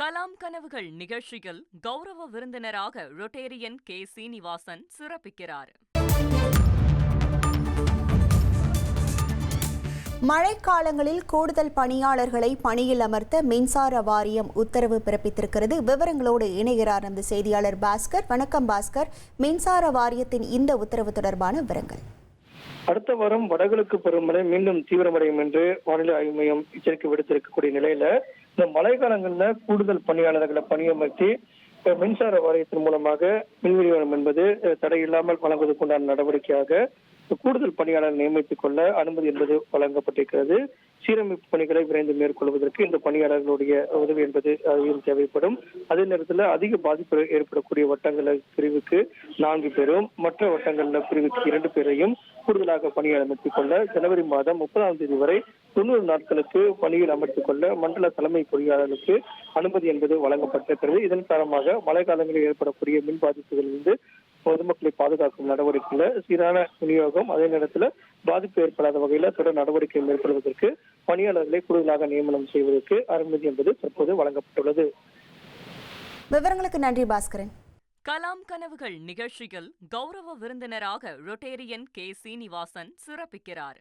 கலாம் கனவுகள் நிகழ்ச்சியில் கௌரவ விருந்தினராக ரொட்டேரியன் கே. சீனிவாசன் சிறப்பிக்கிறார். மழைக்காலங்களில் கூடுதல் பணியாளர்களை பணியில் அமர்த்த மின்சார வாரியம் உத்தரவு பிறப்பித்திருக்கிறது. விவரங்களோடு இணைகிறார் நமது செய்தியாளர் பாஸ்கர். வணக்கம் பாஸ்கர். மின்சார வாரியத்தின் இந்த உத்தரவு தொடர்பான விவரங்கள். அடுத்த வாரம் வடகிழக்கு பருவமழை மீண்டும் தீவிரமடையும் என்று வானிலை ஆய்வு மையம் எச்சரிக்கை விடுத்திருக்கக்கூடிய நிலையில இந்த மழை காலங்கள்ல கூடுதல் பணியாளர்களை பணியமர்த்தி மின்சார வாரியத்தின் மூலமாக மின் விநியோகம் என்பது தடையில்லாமல் வழங்குவதற்குண்டான நடவடிக்கையாக கூடுதல் பணியாளர் நியமித்துக் கொள்ள அனுமதி என்பது வழங்கப்பட்டிருக்கிறது. சீரமைப்பு பணிகளை விரைந்து மேற்கொள்வதற்கு இந்த பணியாளர்களுடைய உதவி என்பது அதிகம் தேவைப்படும். அதே நேரத்தில் அதிக பாதிப்பு ஏற்படக்கூடிய வட்டங்கள பிரிவுக்கு 4 பேரும், மற்ற வட்டங்கள்ல பிரிவுக்கு 2 பேரையும் கூடுதலாக பணியில் அமர்த்திக் கொள்ள ஜனவரி மாதம் 30ஆம் தேதி வரை 90 நாட்களுக்கு பணியில் அமர்த்திக் கொள்ள மண்டல தலைமை பொறியாளருக்கு அனுமதி என்பது வழங்கப்பட்டிருக்கிறது. இதன் காரணமாக மழை காலங்களில் ஏற்படக்கூடிய மின் பாதிப்புகளிலிருந்து பொதுமக்களை பாதுகாக்கும் நடவடிக்கையில சீரான விநியோகம், அதே நேரத்தில் பாதிப்பு ஏற்படாத வகையில தொடர் நடவடிக்கை மேற்கொள்வதற்கு பணியாளர்களை கூடுதலாக நியமனம் செய்வதற்கு அனுமதி என்பது தற்போது வழங்கப்பட்டுள்ளது. விவரங்களுக்கு நன்றி பாஸ்கரன். கலாம் கனவுகள் நிகழ்ச்சியில் கௌரவ விருந்தினராக ரொட்டேரியன் கே. சீனிவாசன் சிறப்பிக்கிறார்.